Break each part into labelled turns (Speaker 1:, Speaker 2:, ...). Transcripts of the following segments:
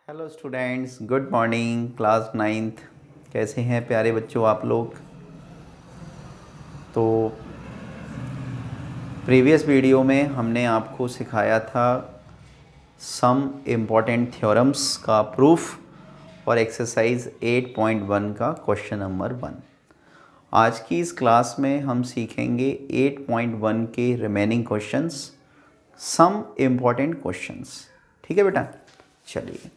Speaker 1: Hello students, good morning. Class ninth, कैसे हैं प्यारे बच्चों आप लोग। तो प्रीवियस वीडियो में हमने आपको सिखाया था सम इम्पॉर्टेंट थ्योरम्स का प्रूफ और एक्सरसाइज 8.1 का क्वेश्चन नंबर 1। आज की इस क्लास में हम सीखेंगे 8.1 के remaining questions, some important questions. ठीक है बेटा, चलिए।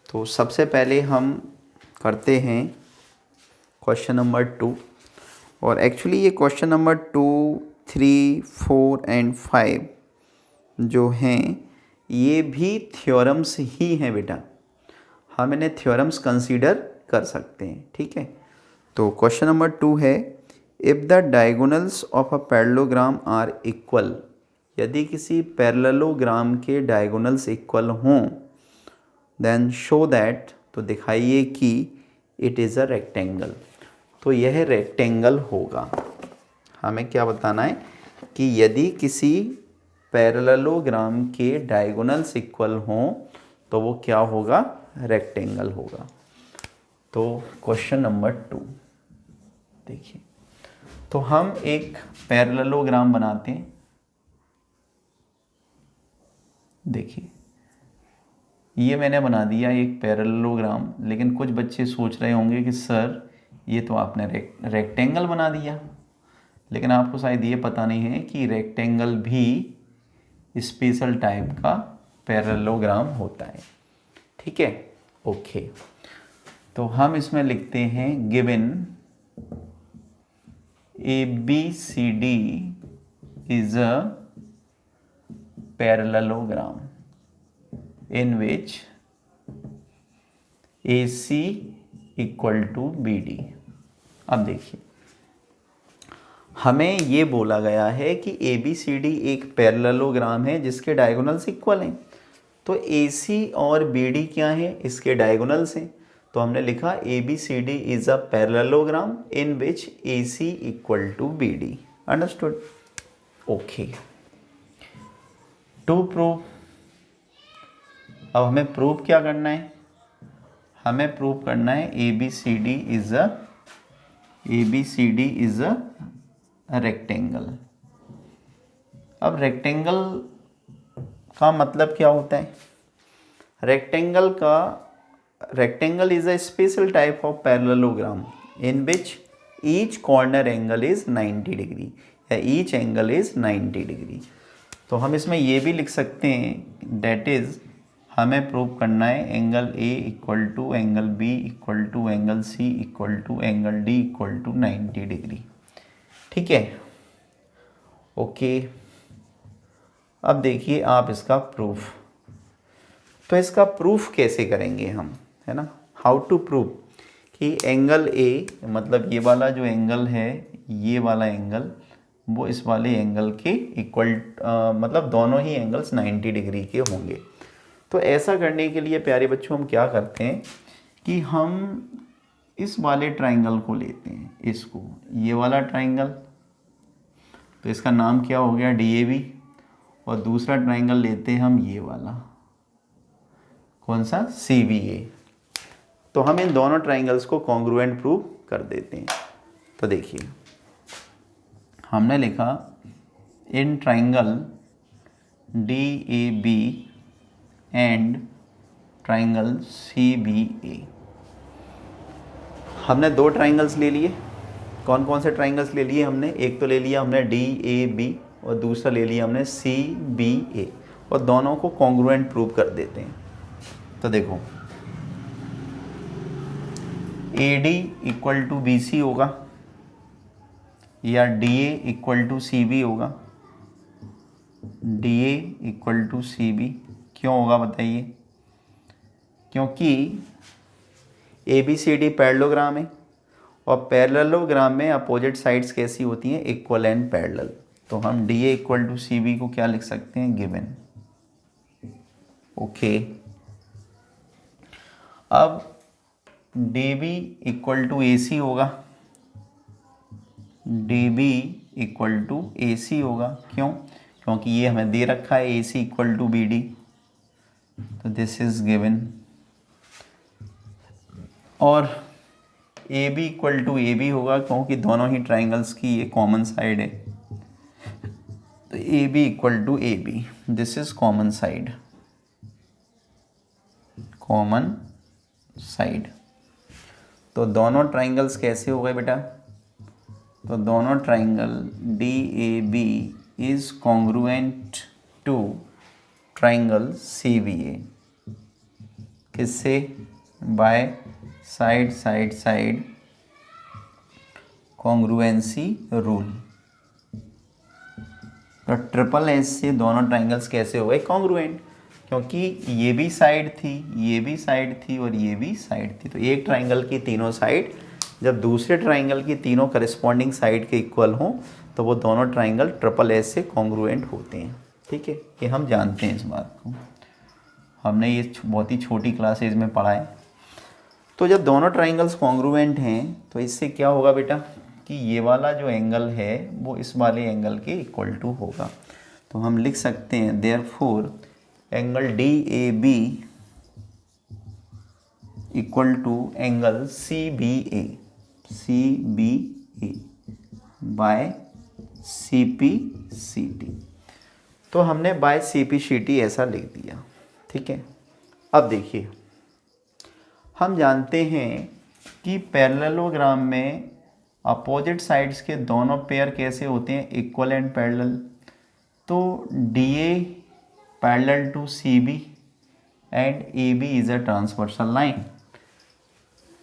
Speaker 1: तो सबसे पहले हम करते हैं क्वेश्चन नंबर 2। और एक्चुअली ये क्वेश्चन नंबर 2, 3, 4 एंड 5 जो हैं ये भी थ्योरम्स ही हैं बेटा। हम इन्हें थ्योरम्स कंसीडर कर सकते हैं। ठीक है, तो क्वेश्चन नंबर 2 है, if the diagonals of a parallelogram are equal. यदि किसी पैरेललोग्राम के डायगोनल्स इक्वल हों, देन शो दैट, तो दिखाइए कि इट इज़ अ रेक्टेंगल। तो यह रेक्टेंगल होगा। हमें क्या बताना है कि यदि किसी पैरेललोग्राम के डायगोनल्स इक्वल हों तो वो क्या होगा, रेक्टेंगल होगा। तो क्वेश्चन नंबर 2 देखिए, तो हम एक पैरेललोग्राम बनाते हैं। देखिए, ये मैंने बना दिया एक पैरेललोग्राम, लेकिन कुछ बच्चे सोच रहे होंगे कि सर ये तो आपने रेक्टेंगल बना दिया, लेकिन आपको शायद ये पता नहीं है कि रेक्टेंगल भी स्पेशल टाइप का पैरेललोग्राम होता है। ठीक है, ओके। तो हम इसमें लिखते हैं given ABCD is a parallelogram in which AC equal to BD। अब देखिए, हमें ये बोला गया है कि ABCD एक पैरेललोग्राम है जिसके डायगोनल्स इक्वल हैं। तो AC और BD क्या है, इसके डायगोनल्स हैं। तो हमने लिखा ABCD is a parallelogram in which AC equal to BD। Understood, okay. To prove, अब हमें प्रूव क्या करना है, हमें प्रूव करना है ABCD इज अ रेक्टेंगल। अब रेक्टेंगल का मतलब क्या होता है, rectangle is a special type of parallelogram in which each corner angle is 90 degree या ईच एंगल इज 90 डिग्री। तो हम इसमें ये भी लिख सकते हैं, डेट इज हमें प्रूव करना है angle A equal to angle B equal to angle C equal to angle D equal to 90 degree. ठीक है, ओके। अब देखिए आप इसका प्रूफ, तो इसका प्रूफ कैसे करेंगे हम, है ना, हाउ टू प्रूव कि एंगल A, मतलब ये वाला जो एंगल है, ये वाला एंगल वो इस वाले एंगल के इक्वल, मतलब दोनों ही एंगल्स 90 डिग्री के होंगे। तो ऐसा करने के लिए प्यारे बच्चों हम क्या करते हैं कि हम इस वाले ट्राइंगल को लेते हैं, इसको, ये वाला ट्राइंगल, तो इसका नाम क्या हो गया, DAB। और दूसरा ट्राइंगल लेते हैं हम ये वाला, कौन सा, CBA। तो हम इन दोनों ट्राइंगल्स को कॉन्ग्रुएंट प्रूव कर देते हैं। तो देखिए, हमने लिखा in triangle DAB and triangle CBA। हमने दो ट्राइंगल्स ले लिए। कौन कौन से ट्राइंगल्स ले लिए हमने, एक तो ले लिया हमने DAB और दूसरा ले लिया हमने CBA, और दोनों को कॉन्ग्रुएंट प्रूव कर देते हैं। तो देखो, AD इक्वल टू BC होगा या DA इक्वल टू CB होगा, DA इक्वल टू CB क्यों होगा बताइए, क्योंकि ABCD पैरेललोग्राम है और पैरेललोग्राम में अपोजिट साइड्स कैसी होती हैं, इक्वल एंड पैरेलल। तो हम DA इक्वल टू CB को क्या लिख सकते हैं, गिवन। ओके, अब DB इक्वल टू AC होगा, DB इक्वल टू AC होगा, क्यों, क्योंकि ये हमें दे रखा है AC इक्वल टू BD। तो दिस इज गिवन। और A B equal to A B होगा, क्योंकि दोनों ही ट्राइंगल्स की ये कॉमन साइड है। तो A B equal to A B, this is common side, common side. तो दोनों ट्राइंगल्स कैसे हो गए बेटा? तो दोनों triangle D A B is congruent to triangle C B A. किससे? By side side side congruency rule. तो ट्रिपल एस से दोनों ट्राइंगल्स कैसे हो गए? कॉन्ग्रुएंट, क्योंकि ये भी साइड थी, ये भी साइड थी और ये भी साइड थी। तो एक ट्राइंगल की तीनों साइड जब दूसरे ट्राइंगल की तीनों करस्पॉन्डिंग साइड के इक्वल हों तो वो दोनों ट्राइंगल ट्रिपल एस से कॉन्ग्रुएंट होते हैं। ठीक है, ये हम जानते हैं इस बात को, हमने ये बहुत ही छोटी क्लासेज में पढ़ा है। तो जब दोनों ट्राइंगल्स कॉन्ग्रुएंट हैं तो इससे क्या होगा बेटा कि ये वाला जो एंगल है वो इस वाले एंगल के इक्वल टू होगा। तो हम लिख सकते हैं therefore angle D A B equal to angle C B A by C P C T. तो हमने by C P C T ऐसा लिख दिया। ठीक है, अब देखिए हम जानते हैं कि पैरेललोग्राम में अपोजिट साइड्स के दोनों पेयर कैसे होते हैं? Equal and parallel. तो D A parallel to C B and A B is a transversal line.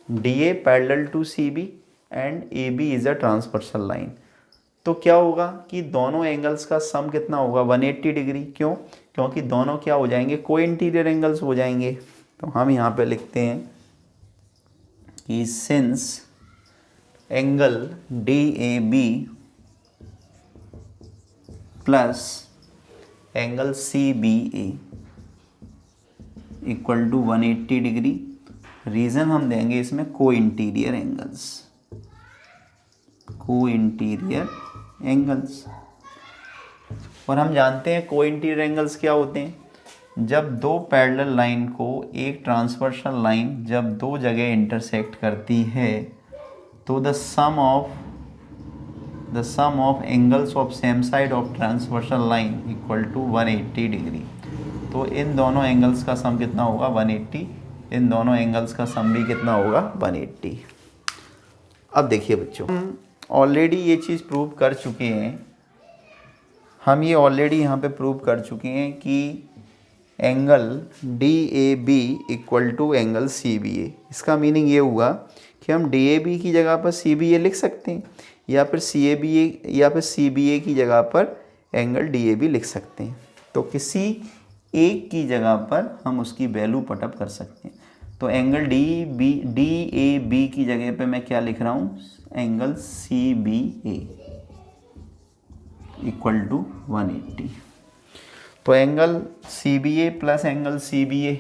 Speaker 1: D A parallel to C B and A B is a transversal line. तो क्या होगा कि दोनों एंगल्स का सम कितना होगा? 180 डिग्री। क्यों? क्योंकि दोनों क्या हो जाएंगे? को इंटीरियर एंगल्स हो जाएंगे। तो हम यहाँ पे लिखते हैं कि since angle D A B plus angle C B A equal to 180 degree, reason हम देंगे इसमें co interior angles, co interior angles. और हम जानते हैं को इंटीरियर एंगल्स क्या होते हैं? जब दो पैरेलल लाइन को एक ट्रांसवर्सल लाइन जब दो जगह इंटरसेक्ट करती है तो the sum of angles of same side of transversal line equal to 180 degree. तो इन दोनों एंगल्स का सम कितना होगा? 180। इन दोनों एंगल्स का सम भी कितना होगा? 180। अब देखिए बच्चों, हम ऑलरेडी ये चीज़ प्रूव कर चुके हैं, हम ये ऑलरेडी यहाँ पे प्रूव कर चुके हैं कि angle D A B equal to angle C B A. इसका मीनिंग ये हुआ कि हम डी ए बी की जगह पर सी बी ए लिख सकते हैं, या फिर सी ए बी ए या फिर सी बी ए की जगह पर एंगल डी ए बी लिख सकते हैं। तो किसी एक की जगह पर हम उसकी वैल्यू पुटअप कर सकते हैं। तो एंगल डी ए बी की जगह पे मैं क्या लिख रहा हूँ? Angle C B A equal to 180। तो angle C B A plus angle C B A,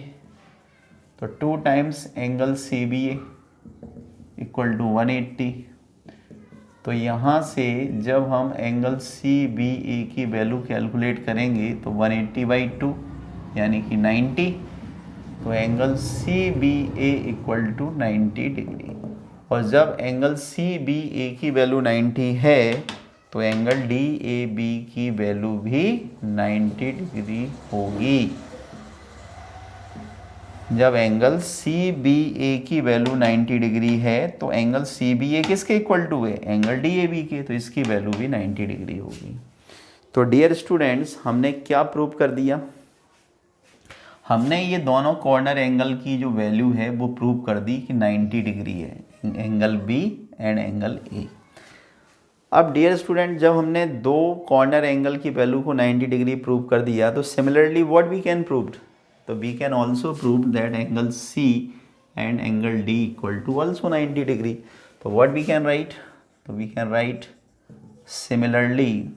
Speaker 1: तो 2 times angle C B A equal to 180। तो यहाँ से जब हम एंगल सी बी ए की वैल्यू कैलकुलेट करेंगे तो 180/2 यानी कि 90। तो angle C B A equal to 90 degree. और जब एंगल सी बी ए की वैल्यू 90 है तो एंगल डी ए बी की वैल्यू भी 90 डिग्री होगी। जब एंगल सी बी ए की वैल्यू 90 डिग्री है तो एंगल सी बी ए किसके इक्वल टू है? एंगल डी ए बी के, तो इसकी वैल्यू भी 90 डिग्री होगी। तो डियर स्टूडेंट्स, हमने क्या प्रूव कर दिया? हमने ये दोनों कॉर्नर एंगल की जो वैल्यू है वो प्रूव कर दी कि 90 डिग्री है, angle B and angle A. अब डियर स्टूडेंट, जब हमने दो कॉर्नर एंगल की वैल्यू को 90 डिग्री प्रूव कर दिया तो similarly what we can prove? तो we can also prove that angle C and angle D equal to also 90 degree. तो व्हाट वी कैन राइट? तो we can write similarly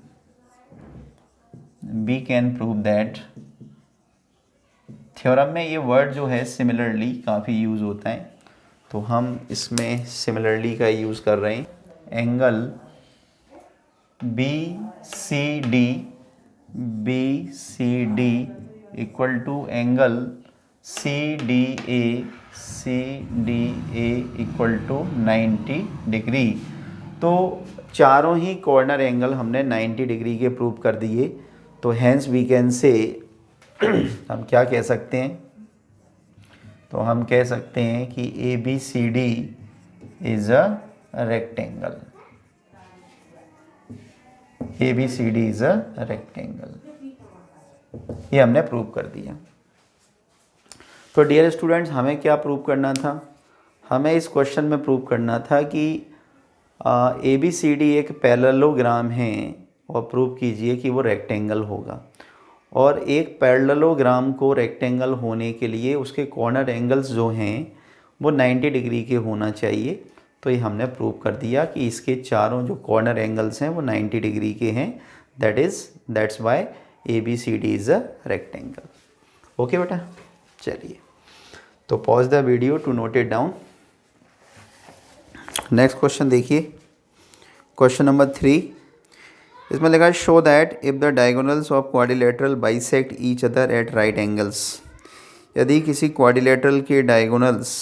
Speaker 1: we can prove that. Theorem में ये word जो है similarly काफ़ी use होता है, तो हम इसमें सिमिलरली का यूज़ कर रहे हैं। Angle B C D equal to angle C D A C D A equal to 90 degree. तो चारों ही कॉर्नर एंगल हमने 90 डिग्री के प्रूव कर दिए। तो हैंस वी कैन से हम क्या कह सकते हैं, तो हम कह सकते हैं कि A B C D is a rectangle. A B C D is a rectangle, ये हमने प्रूव कर दिया। तो डियर स्टूडेंट्स, हमें क्या प्रूव करना था, हमें इस क्वेश्चन में प्रूव करना था कि ए बी सी डी एक पैरेललोग्राम है और प्रूव कीजिए कि वो रेक्टेंगल होगा। और एक पैरेललोग्राम को रेक्टेंगल होने के लिए उसके कॉर्नर एंगल्स जो हैं वो 90 डिग्री के होना चाहिए। तो ये हमने प्रूव कर दिया कि इसके चारों जो कॉर्नर एंगल्स हैं वो 90 डिग्री के हैं। That's why A B C D is a rectangle. Okay बेटा, चलिए तो pause the video to note it down. Next question देखिए, क्वेश्चन नंबर 3। इसमें लिखा है show that if the diagonals of quadrilateral bisect each other at right angles. यदि किसी quadrilateral के डायगोनल्स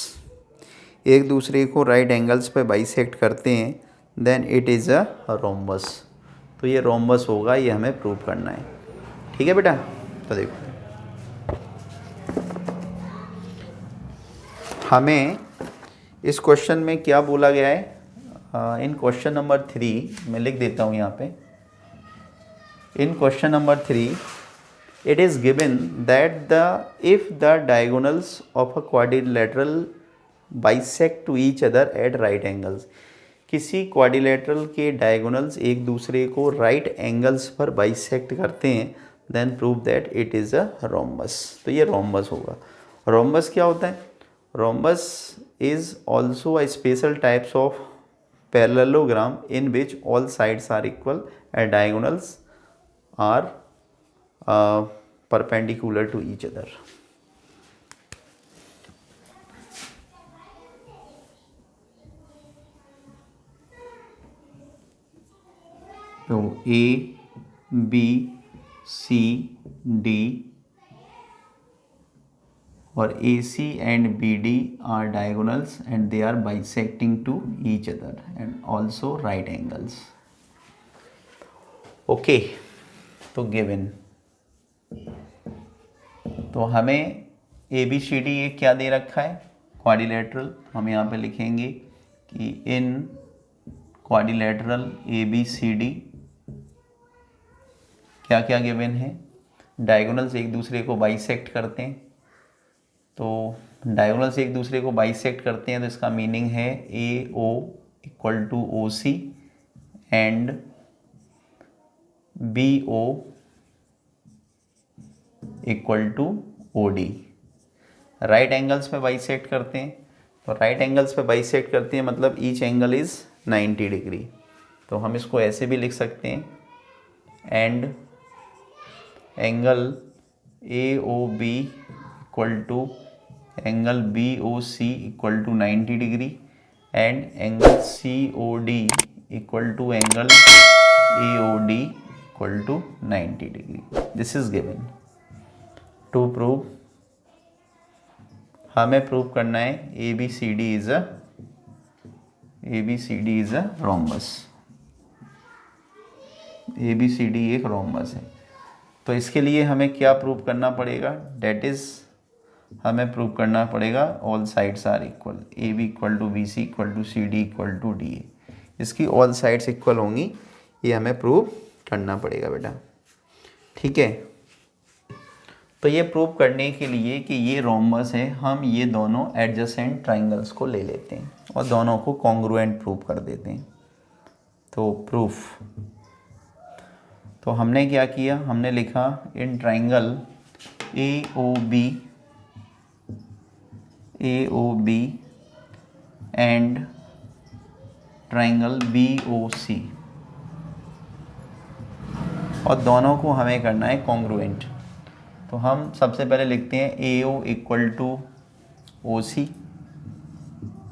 Speaker 1: एक दूसरे को राइट एंगल्स पे बाइसेक्ट करते हैं then it is a rhombus. तो ये रोम्बस होगा, ये हमें प्रूव करना है। ठीक है बेटा, तो देखो हमें इस क्वेश्चन में क्या बोला गया है। इन क्वेश्चन नंबर 3 मैं लिख देता हूँ यहाँ पे। इन question number 3 it is given that if the diagonals of a quadrilateral bisect to each other at right angles, किसी क्वाड्रिलेटरल के डायगोनल्स एक दूसरे को राइट एंगल्स पर बाइसेक्ट करते हैं then prove that it is a rhombus. तो ये रोम्बस होगा। रोम्बस क्या होता है? Rhombus is also a special types of parallelogram in which all sides are equal and diagonals are perpendicular to each other. So A, B, C, D or AC and BD are diagonals and they are bisecting to each other and also right angles. Okay, तो given तो हमें ए B C D ये क्या दे रखा है, quadrilateral. हम यहाँ पे लिखेंगे कि in quadrilateral A B C D क्या क्या गिवन है, डायगोनल्स एक दूसरे को बाइसेक्ट करते हैं। तो डायगोनल्स एक दूसरे को बाइसेक्ट करते हैं तो इसका मीनिंग है A O equal to O C and B O equal to O D. Right angles पे बाइसेक्ट करते हैं, तो राइट एंगल्स पे बाइसेक्ट करते हैं मतलब ईच एंगल इज़ 90 डिग्री। तो हम इसको ऐसे भी लिख सकते हैं and angle A O B equal to angle B O C equal to 90 degree and angle C O D equal to angle A O D equal to 90 degree. This is given. To prove हमें prove करना है A B C D is a rhombus. A B C D एक rhombus है। तो इसके लिए हमें क्या प्रूव करना पड़ेगा, डेट इज हमें प्रूव करना पड़ेगा all sides are equal. A B equal to B C equal to C D equal to D A, इसकी ऑल साइड्स इक्वल होंगी, ये हमें प्रूव करना पड़ेगा बेटा। ठीक है, तो ये प्रूव करने के लिए कि ये रोम्बस है हम ये दोनों एडजेसेंट ट्राइंगल्स को ले लेते हैं और दोनों को कॉन्ग्रुएंट प्रूव कर देते हैं। तो प्रूफ, तो हमने क्या किया, हमने लिखा in triangle A O B and triangle B O C, और दोनों को हमें करना है कॉन्ग्रुएंट। तो हम सबसे पहले लिखते हैं A O equal to O C,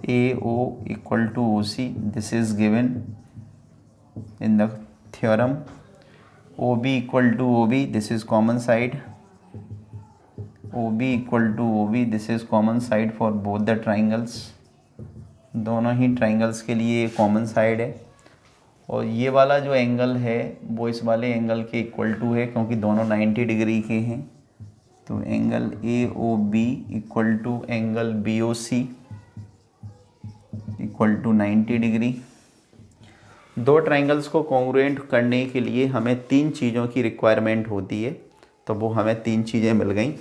Speaker 1: A O equal to O C, this is given in the theorem. O B equal to O B, this is common side, O B equal to O B, this is common side for both the triangles, दोनों ही triangles के लिए common side है। और ये वाला जो angle है वो इस वाले एंगल के इक्वल टू है क्योंकि दोनों 90 डिग्री के हैं। तो angle A O B equal to angle B O C equal to 90 degree. दो ट्राइंगल्स को कॉन्ग्रुएंट करने के लिए हमें तीन चीज़ों की रिक्वायरमेंट होती है, तो वो हमें तीन चीज़ें मिल गई।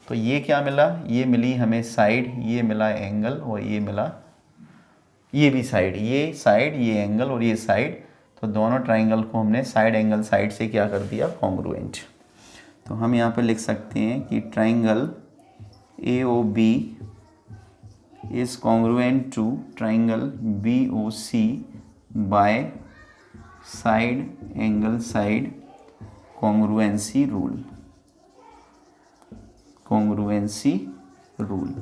Speaker 1: तो ये क्या मिला, ये मिली हमें साइड, ये मिला एंगल और ये मिला, ये भी साइड, ये एंगल और ये साइड। तो दोनों ट्राइंगल को हमने साइड एंगल साइड से क्या कर दिया, कॉन्ग्रुएंट। तो हम यहाँ पे लिख सकते हैं कि triangle A O B is congruent to triangle B O C by side angle side congruency rule, congruency rule.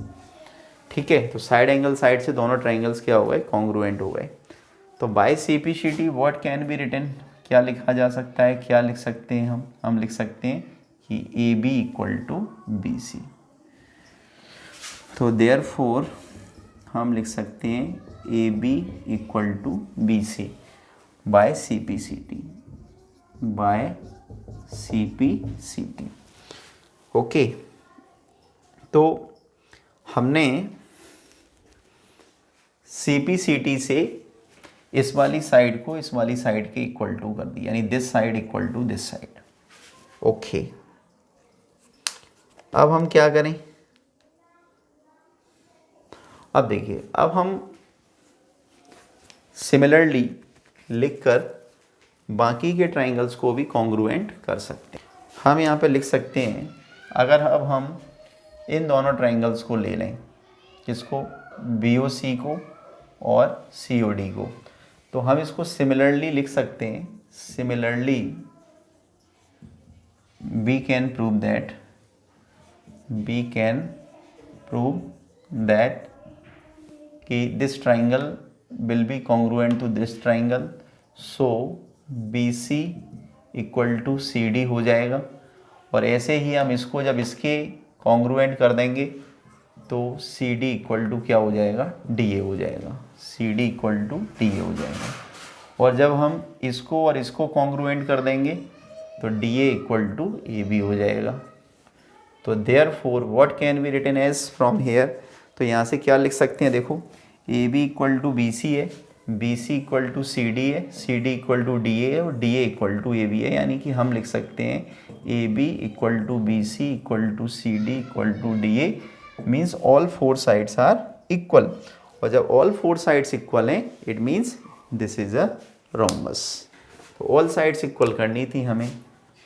Speaker 1: ठीक है, तो साइड एंगल साइड से दोनों ट्राइंगल्स क्या हो गए, कॉन्ग्रुएंट हो गए। तो by CPCT what can be written, क्या लिखा जा सकता है, क्या लिख सकते हैं हम लिख सकते हैं कि AB इक्वल टू BC। तो देयरफॉर हम लिख सकते हैं AB equal to BC by CPCT, by CPCT। Okay, तो हमने CPCT से इस वाली साइड को इस वाली साइड के इक्वल टू कर दिया, यानी this side equal to this side. Okay, अब हम क्या करें, अब देखिए, अब हम सिमिलरली लिखकर बाकी के ट्राइंगल्स को भी कॉन्ग्रुएंट कर सकते हैं। हम यहाँ पे लिख सकते हैं, अगर अब हम इन दोनों ट्राइंगल्स को ले लें, किसको, BOC को और COD को, तो हम इसको सिमिलरली लिख सकते हैं। Similarly we can prove that कि this triangle will be congruent to this triangle, so BC equal to CD हो जाएगा। और ऐसे ही हम इसको जब इसके कॉन्ग्रुएंट कर देंगे तो CD इक्वल टू क्या हो जाएगा, DA हो जाएगा, CD इक्वल टू DA हो जाएगा। और जब हम इसको और इसको कॉन्ग्रुएंट कर देंगे तो DA इक्वल टू AB हो जाएगा। तो therefore what can be written as from here, तो यहाँ से क्या लिख सकते हैं, देखो AB इक्वल टू BC है, BC इक्वल टू CD है, CD इक्वल टू DA है और DA इक्वल टू AB है। यानी कि हम लिख सकते हैं AB equal to BC equal to CD equal to DA means all four sides are equal. और जब ऑल फोर साइड्स इक्वल हैं it means this is a rhombus. तो ऑल साइड्स इक्वल करनी थी हमें,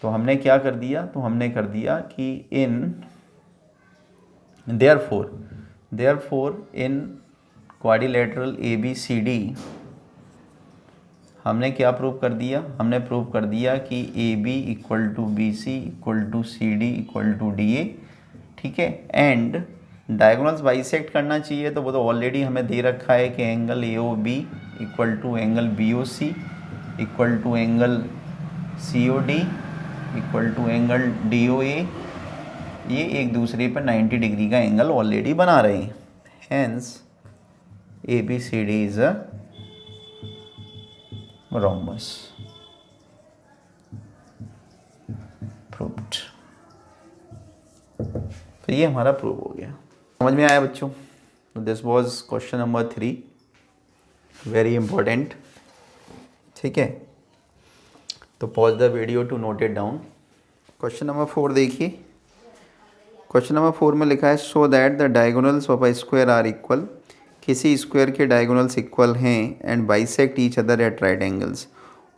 Speaker 1: तो हमने क्या कर दिया, तो हमने कर दिया कि इन देयरफॉर इन क्वाड्रिलेटरल ABCD हमने क्या प्रूव कर दिया, हमने प्रूव कर दिया कि AB equal to BC equal to CD equal to DA। ठीक है, एंड डायगोनल्स बाइसेक्ट करना चाहिए, तो वो तो ऑलरेडी हमें दे रखा है कि angle AOB equal to angle BOC equal to angle COD equal to angle DOA, ये एक दूसरे पर 90 डिग्री का एंगल ऑलरेडी बना रहे हैं। Hence ABCD is a rhombus, proved. तो ये हमारा प्रूव हो गया। समझ में आया बच्चों? This was question number 3, very important. ठीक है, तो pause the video to note it down. Question number 4 देखिए। क्वेश्चन नंबर 4 में लिखा है so that the diagonals of a square are equal, किसी स्क्वायर के डायगोनल्स इक्वल हैं and bisect each other at right angles,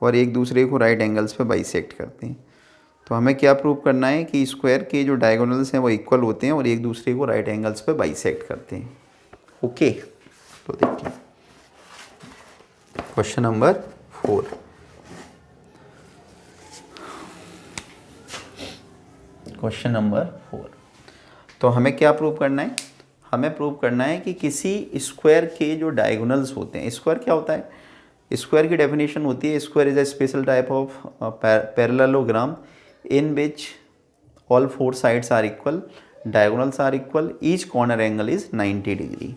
Speaker 1: और एक दूसरे को राइट एंगल्स पे बाइसेक्ट करते हैं। तो हमें क्या प्रूव करना है कि स्क्वायर के जो डायगोनल्स हैं वो इक्वल होते हैं और एक दूसरे को राइट एंगल्स पे बाइसेक्ट करते हैं। ओके, तो देखिए क्वेश्चन नंबर 4। क्वेश्चन नंबर 4, तो हमें क्या प्रूव करना है, हमें प्रूव करना है कि किसी स्क्वायर के जो डायगोनल्स होते हैं, स्क्वायर क्या होता है, स्क्वायर की डेफिनेशन होती है square is a special type of parallelogram in which all four sides are equal diagonals are equal, each corner angle is 90 degree.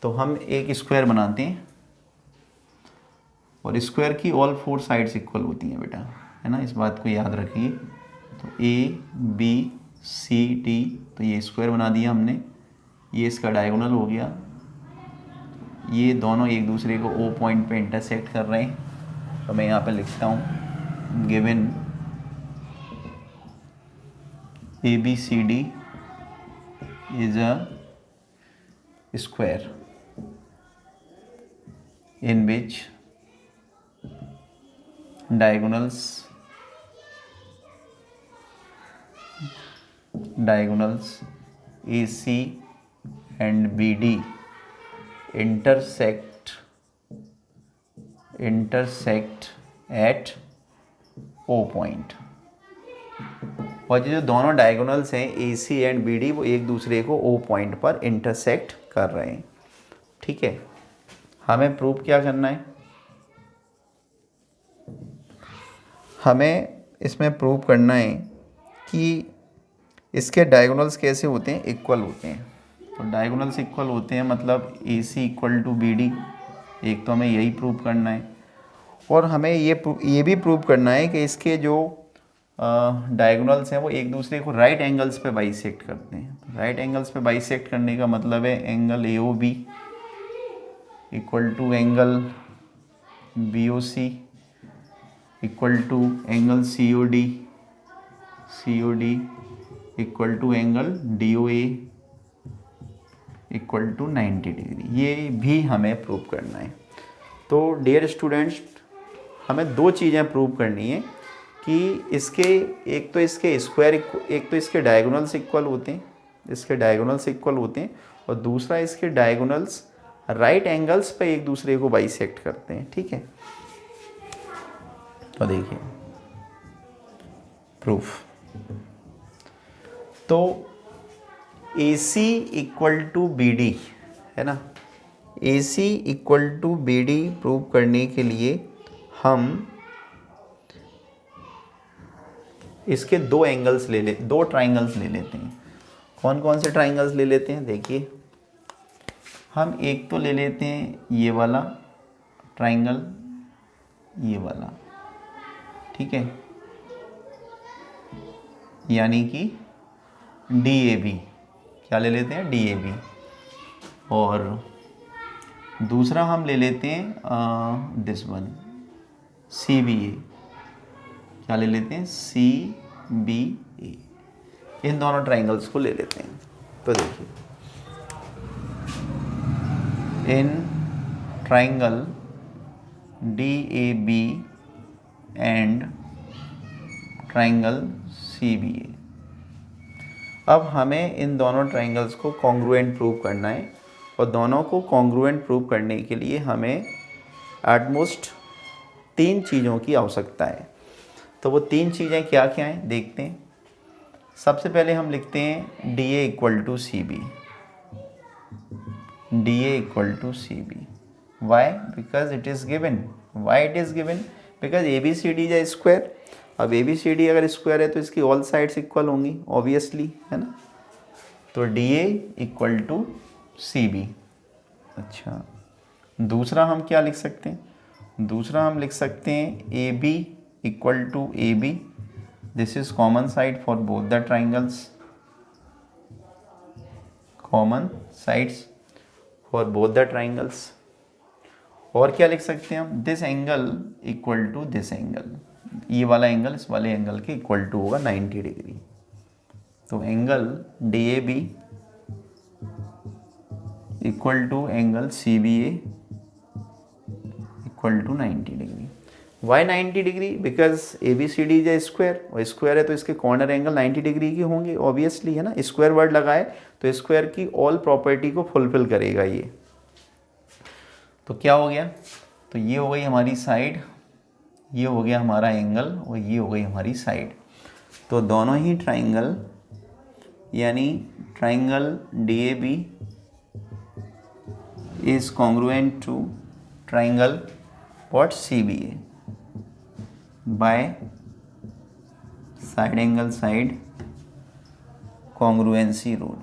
Speaker 1: तो हम एक स्क्वायर बनाते हैं और स्क्वायर की ऑल 4 साइड्स इक्वल होती हैं बेटा, है ना, इस बात को याद रखिए। तो ए बी सी डी, तो ये स्क्वायर बना दिया हमने, ये इसका डायगोनल हो गया, ये दोनों एक दूसरे को ओ पॉइंट पे इंटरसेक्ट कर रहे हैं। तो मैं यहाँ पे लिखता हूँ given A B C D is a square in which diagonals AC and BD intersect at O point। और ये जो दोनों डायगोनल्स हैं AC एंड BD वो एक दूसरे को O पॉइंट पर इंटरसेक्ट कर रहे हैं। ठीक है, हमें प्रूव क्या करना है, हमें इसमें प्रूव करना है कि इसके डायगोनल्स कैसे होते हैं, इक्वल होते हैं। तो डायगोनल्स इक्वल होते हैं मतलब AC इक्वल टू BD, एक तो हमें यही प्रूव करना है, और हमें ये भी प्रूव करना है कि इसके जो डायगोनल्स हैं वो एक दूसरे को राइट एंगल्स पे बाइसेक्ट करते हैं। राइट एंगल्स पे बाइसेक्ट करने का मतलब है angle AOB equal to angle BOC equal to angle COD equal to angle DOA equal to 90 degree. ये भी हमें प्रूव करना है। तो डियर स्टूडेंट्स, हमें दो चीज़ें प्रूव करनी है कि इसके एक तो इसके स्क्वायर, एक तो इसके डायगोनल्स इक्वल होते हैं, इसके डायगोनल्स इक्वल होते हैं, और दूसरा इसके डायगोनल्स राइट एंगल्स पे एक दूसरे को बाइसेक्ट करते हैं। ठीक है, तो देखिए प्रूफ। तो AC इक्वल टू BD है ना, AC equal to BD prove करने के लिए हम इसके दो एंगल्स दो ट्राइंगल्स ले लेते हैं। कौन कौन से ट्राइंगल्स ले लेते हैं, देखिए हम एक तो ले लेते हैं ये वाला ट्राइंगल, ये वाला, ठीक है, यानी कि DAB, क्या ले लेते हैं, DAB। और दूसरा हम ले लेते हैं दिस वन CBA, क्या ले लेते हैं, CBA। इन दोनों ट्राइंगल्स को ले लेते हैं। तो देखिए in triangle DAB and triangle CBA, अब हमें इन दोनों ट्राइंगल्स को कॉन्ग्रुएंट प्रूव करना है, और दोनों को कॉन्ग्रुएंट प्रूव करने के लिए हमें एटमोस्ट 3 चीज़ों की आवश्यकता है। तो वो 3 चीज़ें क्या क्या हैं देखते हैं। सबसे पहले हम लिखते हैं DA equal to CB, DA equal to CB। Why, because it is given. Why it is given, because ABCD is a square. अब ABCD अगर स्क्वायर है तो इसकी ऑल साइड्स इक्वल होंगी ऑब्वियसली, है ना। तो DA इक्वल टू CB। अच्छा, दूसरा हम क्या लिख सकते हैं, दूसरा हम लिख सकते हैं AB equal to AB। This is common side for both the triangles, common sides for both the triangles. और क्या लिख सकते हैं हम, this angle equal to this angle, ये वाला एंगल इस वाले एंगल के इक्वल टू होगा 90 डिग्री। तो angle DAB equal to angle CBA equal to 90 degree. Why 90 degree, because ABCD is a square, और स्क्वायर है तो इसके कॉर्नर एंगल 90 डिग्री के होंगे ऑब्वियसली, है ना। स्क्वायर वर्ड लगाए तो स्क्वायर की ऑल प्रॉपर्टी को फुलफिल करेगा ये। तो क्या हो गया, तो ये हो गई हमारी साइड, ये हो गया हमारा एंगल, और ये हो गई हमारी साइड। तो दोनों ही ट्राइंगल, यानी triangle DAB is congruent to triangle what CBA by side angle side congruency rule,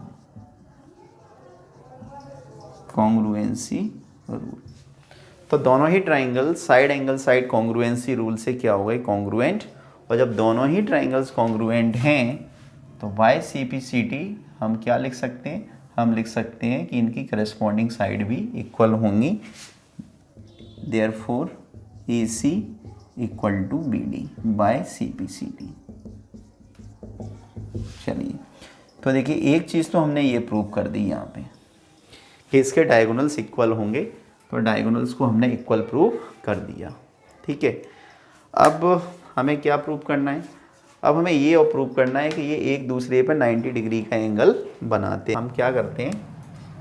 Speaker 1: congruency rule. तो दोनों ही triangle side angle side congruency rule से क्या हो गए, कॉन्ग्रुएंट। और जब दोनों ही ट्राइंगल्स कॉन्ग्रुएंट हैं तो बाय CPCT हम क्या लिख सकते हैं, हम लिख सकते हैं कि इनकी करस्पॉन्डिंग साइड भी इक्वल होंगी, therefore AC equal to BD by CPCT। चलिए, तो देखिए एक चीज़ तो हमने ये प्रूव कर दी यहाँ पे कि इसके डायगोनल्स इक्वल होंगे, तो डायगोनल्स को हमने इक्वल प्रूव कर दिया। ठीक है, अब हमें क्या प्रूव करना है, अब हमें ये और प्रूव करना है कि ये एक दूसरे पर 90 डिग्री का एंगल बनाते हैं। हम क्या करते हैं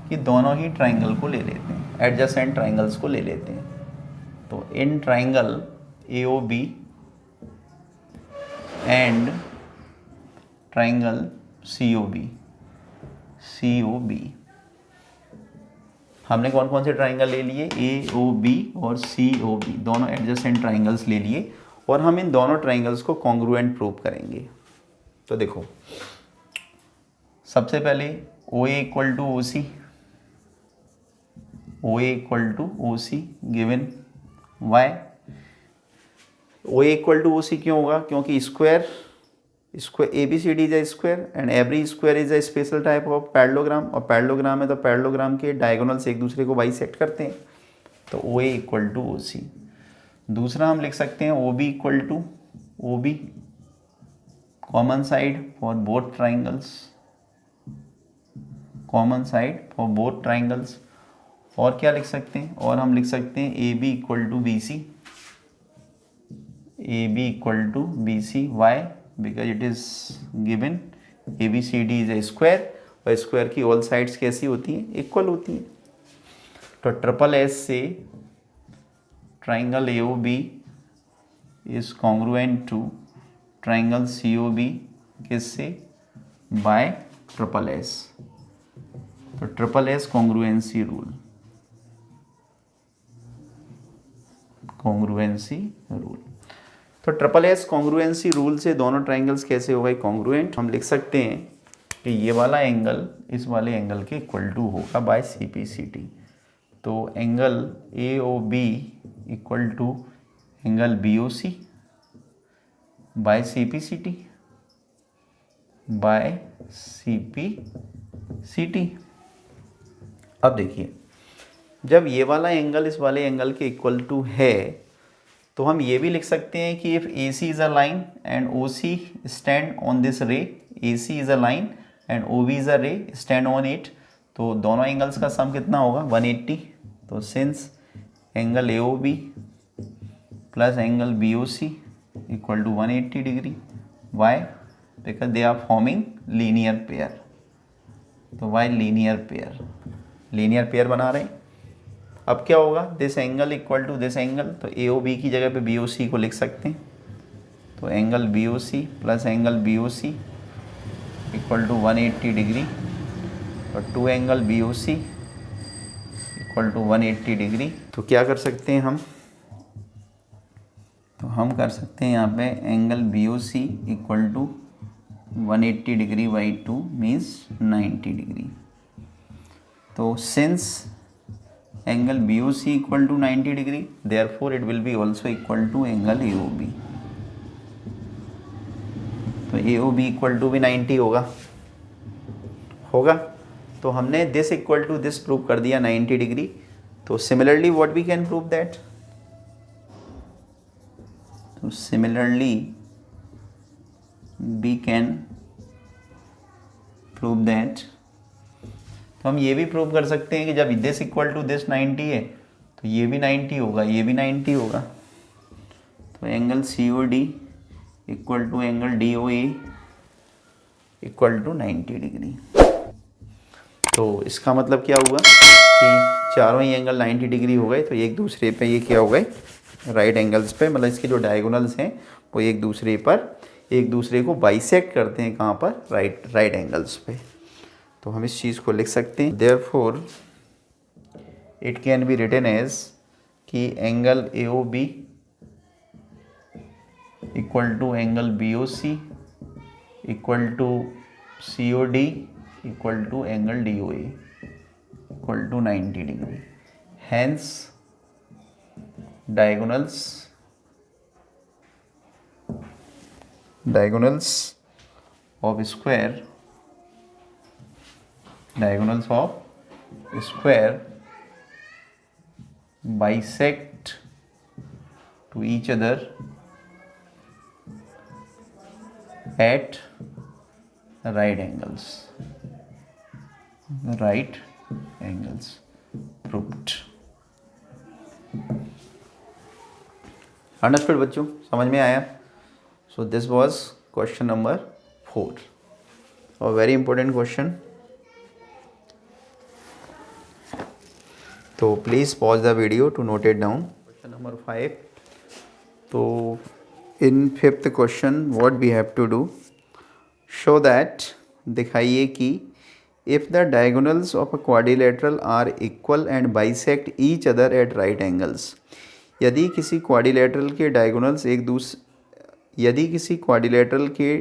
Speaker 1: कि दोनों ही ट्राइंगल को ले लेते हैं, एडजेसेंट ट्राइंगल्स को ले लेते हैं। तो in triangle AOB and triangle COB, हमने कौन कौन से ट्राइंगल ले लिए, AOB और COB, दोनों एडजेसेंट ट्राइंगल्स ले लिए और हम इन दोनों ट्राइंगल्स को कॉन्ग्रुएंट प्रूव करेंगे। तो देखो, सबसे पहले OA equal to OC, OA equal to OC given Y। OA equal to OC क्यों होगा, क्योंकि square ABCD is a square and every square is a special type of parallelogram, और पैरेललोग्राम है तो पैरेललोग्राम के डायगोनल्स एक दूसरे को बाइसेक्ट करते हैं, तो OA इक्वल टू OC। दूसरा हम लिख सकते हैं OB equal to OB, common side for both triangles, common side for both triangles. और क्या लिख सकते हैं, और हम लिख सकते हैं AB equal to BC, AB equal to BC, why, because it is given ABCD is a square, और स्क्वायर की ऑल साइड्स कैसी होती हैं, इक्वल होती हैं। तो ट्रिपल एस से triangle AOB is congruent to triangle COB, किससे, बाय ट्रिपल एस। तो triple S congruency rule, congruency rule. तो ट्रिपल एस कॉन्ग्रुएंसी रूल से दोनों ट्राइंगल्स कैसे हो गए कॉन्ग्रुएंट। हम लिख सकते हैं कि ये वाला एंगल इस वाले एंगल के इक्वल टू होगा बाय CPCT। तो angle AOB equal to angle BOC by CPCT, by CPCT। अब देखिए, जब ये वाला एंगल इस वाले एंगल के इक्वल टू है तो हम ये भी लिख सकते हैं कि if AC is a line and OC stand on this रे, AC is a line and OB is a रे स्टैंड ऑन इट, तो दोनों एंगल्स का सम कितना होगा, 180। तो since angle AOB plus angle BOC equal to 180 degree, why, because they are forming linear pair. तो why linear pair, linear pair बना रहे हैं। अब क्या होगा, this angle equal to this angle, तो AOB की जगह पे BOC को लिख सकते हैं। तो angle BOC plus angle BOC equal to 180 degree, और two angle BOC equal to 180 degree. तो क्या कर सकते हैं हम, तो हम कर सकते हैं यहाँ पे angle BOC equal to 180 degree by 2 means 90 degree. तो since angle BOC equal to 90 degree, therefore it will be also equal to angle AOB। तो AOB इक्वल टू भी 90 होगा। तो हमने this equal to this prove कर दिया 90 degree. तो similarly what we can prove that, तो similarly we can prove that, तो हम ये भी प्रूव कर सकते हैं कि जब दिस इक्वल टू दिस 90 है तो ये भी 90 होगा, ये भी 90 होगा। तो angle COD equal to angle DOA equal to 90 degree. तो इसका मतलब क्या हुआ कि चारों ही एंगल 90 डिग्री हो गए, तो एक दूसरे पे ये क्या हो गए, राइट एंगल्स पे, मतलब इसके जो डायगोनल्स हैं वो एक दूसरे को बाइसेक्ट करते हैं, कहाँ पर, राइट एंगल्स पे। तो हम इस चीज़ को लिख सकते हैं, therefore it can be written as कि angle AOB equal to angle BOC equal to COD equal to angle DOA equal to 90 degree. Hence diagonals of square bisect to each other at right angles proved। Understood बच्चों, समझ में आया? So this was question number 4 और very important question. तो please pause the video to note it down. Question number 5। तो in fifth question what we have to do, show that, दिखाइए कि if the diagonals of a quadrilateral are equal and bisect each other at right angles. यदि किसी quadrilateral के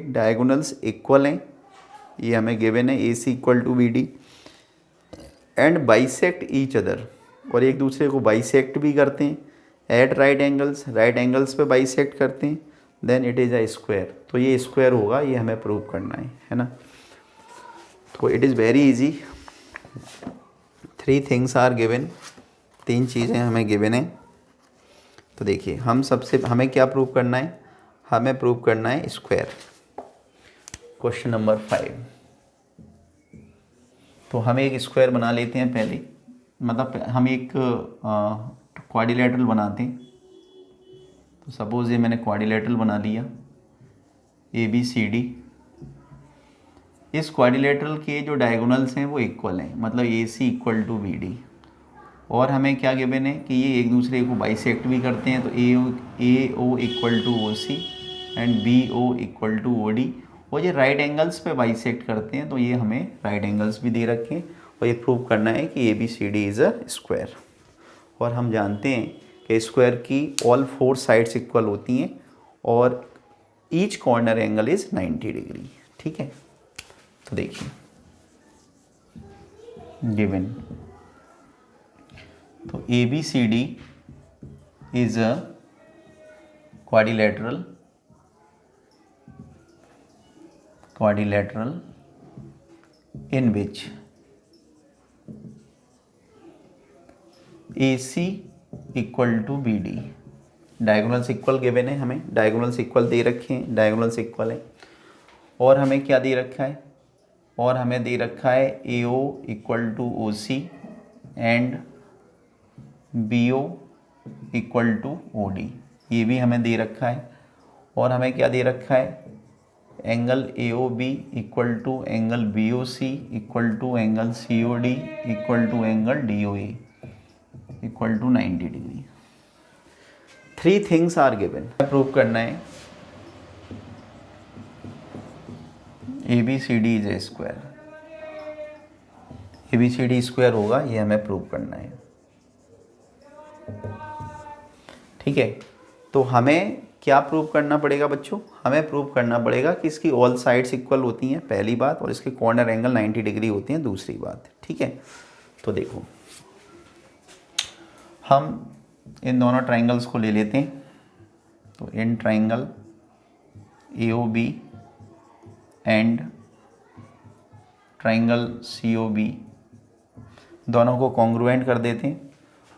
Speaker 1: diagonals equal हैं, ये हमें given है AC equal to BD, and bisect each other, और एक दूसरे को बाइसेक्ट भी करते हैं एट राइट एंगल्स पे बाइसेक्ट करते हैं, then it is a square. तो ये स्क्वायर होगा, ये हमें प्रूव करना है ना। तो it is very easy. 3 things are given, 3 चीज़ें हमें गिवन हैं। तो देखिए, हमें क्या प्रूव करना है? हमें प्रूव करना है स्क्वायर। Question number 5। तो हम एक स्क्वायर बना लेते हैं पहले, मतलब हम एक क्वाड्रिलेटरल बनाते हैं। तो सपोज़ ये मैंने क्वाड्रिलेटरल बना लिया ABCD। इस क्वाड्रिलेटरल के जो डायगोनल्स हैं वो इक्वल हैं, मतलब AC इक्वल टू BD, और हमें क्या गिवन है कि ये एक दूसरे को बाइसेक्ट भी करते हैं। तो AO equal to OC and BO equal to OD, और ये राइट एंगल्स पे बाइसेक्ट करते हैं। तो ये हमें राइट एंगल्स भी दे रखे हैं, और ये प्रूव करना है कि ABCD इज़ अ स्क्वायर। और हम जानते हैं कि स्क्वायर की ऑल 4 साइड्स इक्वल होती हैं और each corner angle is 90 degree. ठीक है, तो देखिए गिवन, तो ABCD is a quadrilateral in which AC equal to BD, diagonals equal given है, हमें डायगोनल्स इक्वल दे रखे हैं, डायगोनल्स इक्वल है। और हमें क्या दे रखा है? और हमें दे रखा है AO equal to OC and BO equal to OD, ये भी हमें दे रखा है। और हमें क्या दे रखा है? Angle AOB equal to angle BOC equal to angle COD equal to angle DOA equal to 90 degree. 3 things are given, prove करना है ABCD is a square. ABCD square होगा, ये हमें प्रूव करना है। ठीक है, तो हमें क्या प्रूव करना पड़ेगा बच्चों? हमें प्रूव करना पड़ेगा कि इसकी ऑल साइड्स इक्वल होती हैं, पहली बात, और इसके कॉर्नर एंगल 90 डिग्री होती हैं, दूसरी बात। ठीक है, तो देखो हम इन दोनों ट्राइंगल्स को ले लेते हैं। तो in triangle AOB and triangle COB दोनों को कॉन्ग्रुएंट कर देते हैं।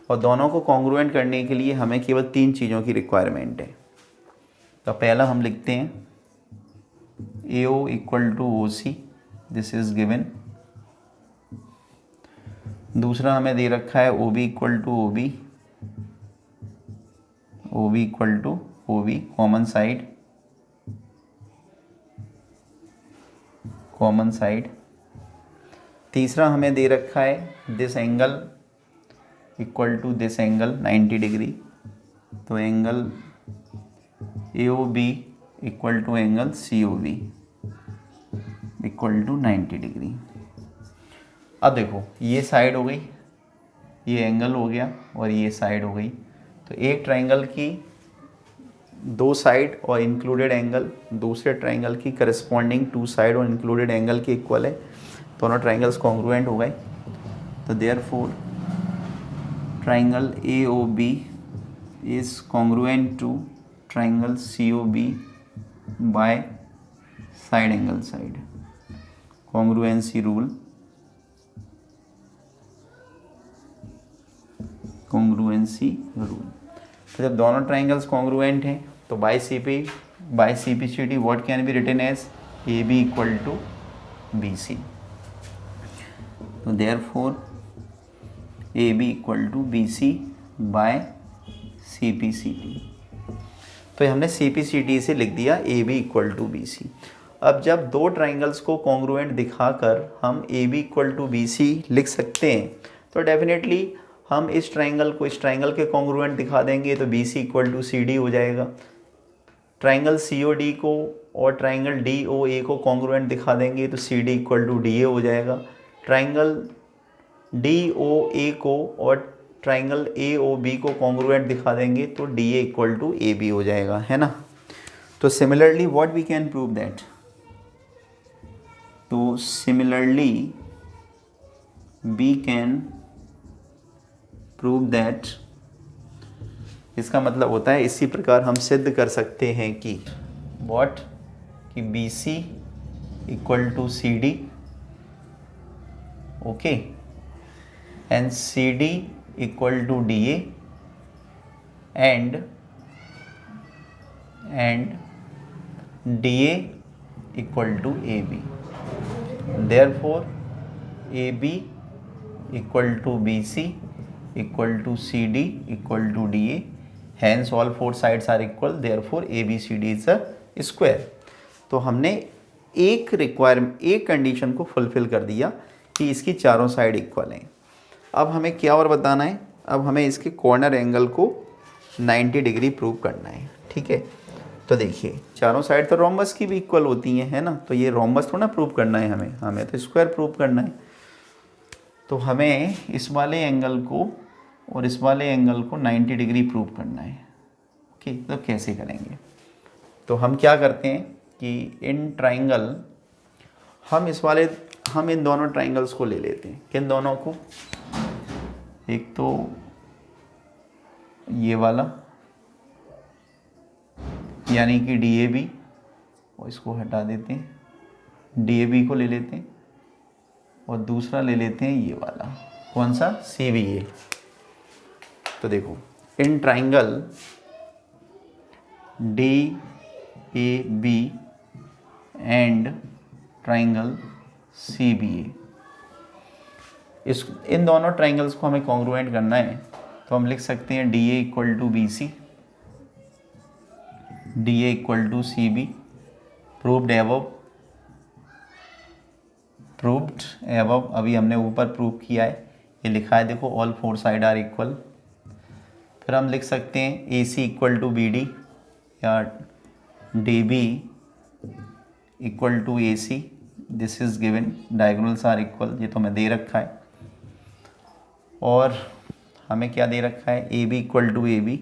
Speaker 1: और दोनों को कॉन्ग्रुएंट करने के लिए हमें केवल 3 चीज़ों की रिक्वायरमेंट है। तो पहला हम लिखते हैं AO equal to OC, this is given. दूसरा हमें दे रखा है OB equal to OB, OB equal to OB, common side. तीसरा हमें दे रखा है this angle equal to this angle 90 degree. तो angle AOB equal to angle COB equal to 90 degree. अब देखो, ये साइड हो गई, ये एंगल हो गया, और ये साइड हो गई। तो एक ट्राइंगल की दो साइड और इंक्लूडेड एंगल दूसरे ट्राइंगल की करस्पॉन्डिंग टू साइड और इंक्लूडेड एंगल के इक्वल है, दोनों ट्राइंगल्स कॉन्ग्रुएंट हो गए। तो therefore triangle AOB is congruent to triangle COB by side angle side, congruency rule, congruency rule. तो जब दोनों ट्राइंगल्स कॉन्ग्रुएंट हैं तो by CPCD what can be written as AB equal to BC। तो therefore AB equal to BC by CPCD। तो हमने CPCD से लिख दिया AB इक्वल टू BC। अब जब दो ट्राइंगल्स को कॉन्ग्रुएंट दिखाकर हम AB इक्वल टू BC लिख सकते हैं तो डेफिनेटली हम इस ट्राइंगल को इस ट्राइंगल के कॉन्ग्रुएंट दिखा देंगे तो BC इक्वल टू CD हो जाएगा। ट्राइंगल COD को और ट्राइंगल DOA को कॉन्ग्रुएंट दिखा देंगे तो CD इक्वल टू DA हो जाएगा। ट्राइंगल DOA को और ट्राइंगल AOB को कॉन्ग्रुएंट दिखा देंगे तो DA इक्वल टू AB हो जाएगा, है ना। तो similarly what we can prove that, तो similarly we can prove that, इसका मतलब होता है इसी प्रकार हम सिद्ध कर सकते हैं कि व्हाट, कि BC equal to CD, okay, and CD equal to DA and DA equal to AB। Therefore AB equal to BC equal to CD equal to DA, hence all four sides are equal, therefore ABCD is a square। तो हमने एक condition को fulfil कर दिया कि इसकी चारों side equal हैं। अब हमें क्या और बताना है, अब हमें इसके कॉर्नर एंगल को 90 डिग्री प्रूव करना है, ठीक है। तो देखिए चारों साइड तो रोम्बस की भी इक्वल होती हैं, है ना, तो ये रोम्बस थोड़ा प्रूव करना है हमें तो स्क्वायर प्रूव करना है। तो हमें इस वाले एंगल को और इस वाले एंगल को 90 डिग्री प्रूव करना है, ओके। तो कैसे करेंगे, तो हम क्या करते हैं कि इन ट्राइंगल हम इन दोनों ट्राइंगल्स को ले लेते हैं। किन दोनों को, एक तो ये वाला यानी कि DAB, और इसको हटा देते हैं, DAB को ले लेते हैं और दूसरा ले लेते हैं ये वाला, कौन सा, CBA। तो देखो in triangle DAB and triangle CBA, इन दोनों ट्राइंगल्स को हमें कॉन्ग्रुएंट करना है तो हम लिख सकते हैं DA equal to BC, DA equal to CB, proved above, अभी हमने ऊपर प्रूव किया है, ये लिखा है देखो, all four side are equal. फिर हम लिख सकते हैं AC इक्वल टू BD या DB equal to AC, this is given, diagonals are equal, ये तो हमें दे रखा है। और हमें क्या दे रखा है, AB equal to AB,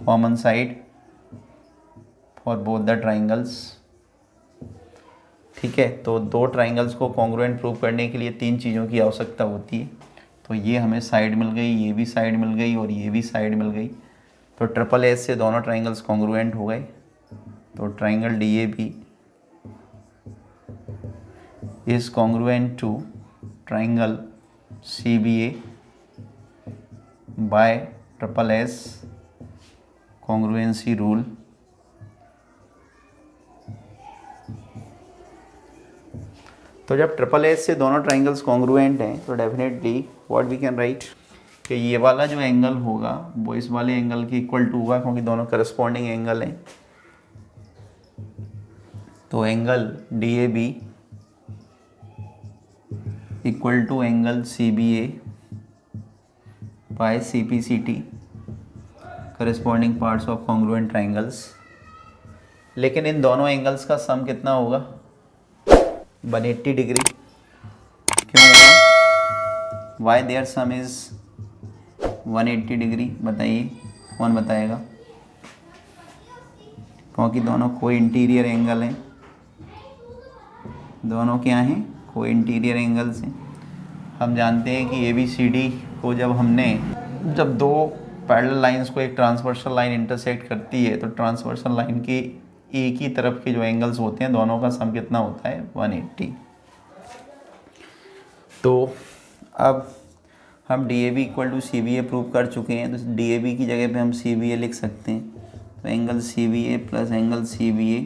Speaker 1: common side for both the triangles, ठीक है। तो दो ट्राइंगल्स को कॉन्ग्रुएंट प्रूव करने के लिए तीन चीज़ों की आवश्यकता होती है। तो ये हमें साइड मिल गई, ये भी साइड मिल गई और ये भी साइड मिल गई, तो ट्रिपल एस से दोनों ट्राइंगल्स कॉन्ग्रुएंट हो गए। तो triangle DAB is congruent to triangle CBA by triple S congruency rule. तो जब ट्रिपल एस से दोनों ट्राइंगल्स कॉन्ग्रुएंट हैं तो definitely what we can write, कि ये वाला जो एंगल होगा वो इस वाले एंगल के इक्वल टू होगा, क्योंकि दोनों करस्पॉन्डिंग एंगल हैं। तो angle DAB equal to angle CBA by CPCT, corresponding parts of congruent triangles. लेकिन इन दोनों एंगल्स का सम कितना होगा, 180 डिग्री। क्यों होगा, why their sum is 180 degree, बताइए। कौन बताएगा? क्योंकि दोनों को इंटीरियर एंगल हैं, दोनों क्या हैं? को इंटीरियर एंगल्स हैं। हम जानते हैं कि ABCD को जब दो पैरेलल लाइंस को एक ट्रांसवर्सल लाइन इंटरसेक्ट करती है तो ट्रांसवर्सल लाइन के एक ही तरफ के जो एंगल्स होते हैं दोनों का सम कितना होता है? 180। तो अब हम DAB equal to CBA prove कर चुके हैं, तो DAB की जगह पे हम CBA लिख सकते हैं। तो angle CBA plus angle CBA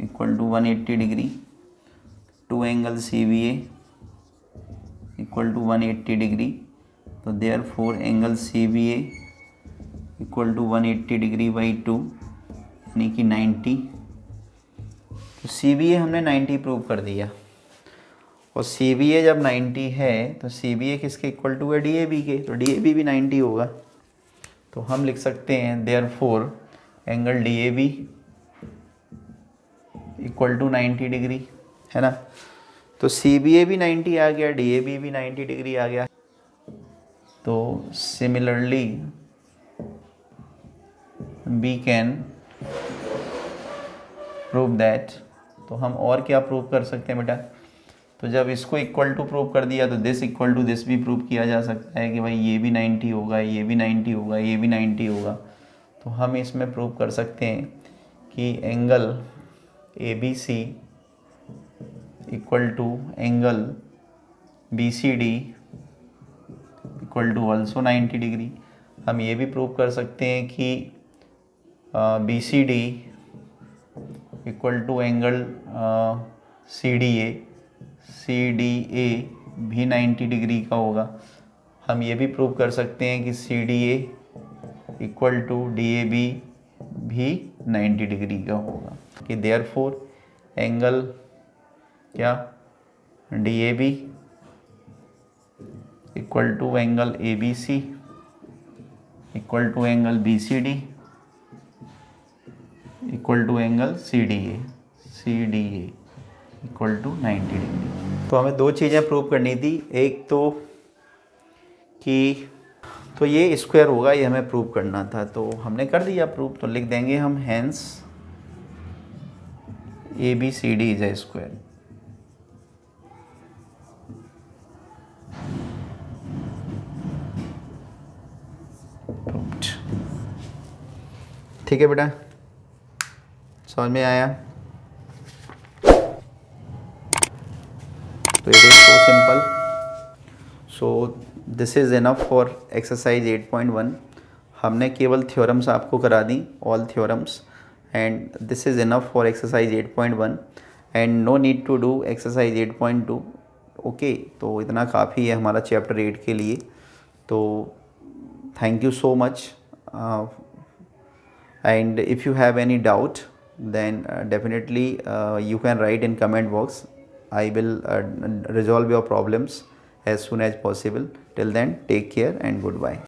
Speaker 1: equal to 180 degree, two angle CBA equal to 180 degree. तो therefore angle CBA equal to 180 degree by 2 यानी कि 90। तो CBA हमने 90 प्रूव कर दिया, और CBA जब 90 है तो CBA किसके इक्वल टू है? DAB के, तो DAB भी 90 होगा। तो हम लिख सकते हैं therefore angle DAB equal to 90 degree, है ना। तो CBA भी 90 आ गया, DAB भी 90 डिग्री आ गया। तो similarly we can prove that. तो हम और क्या प्रूव कर सकते हैं बेटा? तो जब इसको इक्वल टू प्रूव कर दिया तो दिस इक्वल टू दिस भी प्रूव किया जा सकता है कि भाई ये भी 90 होगा, ये भी 90 होगा, ये भी 90 होगा। तो हम इसमें प्रूव कर सकते हैं कि angle ABC equal to angle BCD equal to also 90 degree. हम ये भी प्रूव कर सकते हैं कि BCD equal to angle CDA भी 90 डिग्री का होगा। हम ये भी प्रूव कर सकते हैं कि CDA इक्वल टू DAB भी 90 डिग्री का होगा, कि देयरफॉर एंगल क्या? DAB equal to angle ABC equal to angle BCD equal to angle CDA equal to 90 degree. तो हमें दो चीज़ें प्रूव करनी थी, एक तो कि तो ये स्क्वायर होगा, ये हमें प्रूव करना था, तो हमने कर दिया प्रूव। तो लिख देंगे हम hence ABCD is a square. ठीक है बेटा, समझ में आया? तो it is so simple. So this is enough for exercise 8.1। हमने केवल थ्योरम्स आपको करा दी, all theorems, and this is enough for exercise 8.1 and no need to do exercise 8.2। Okay, तो इतना काफ़ी है हमारा चैप्टर 8 के लिए। तो thank you so much, and if you have any doubt then definitely you can write in comment box. I will resolve your problems as soon as possible. Till then, take care and goodbye.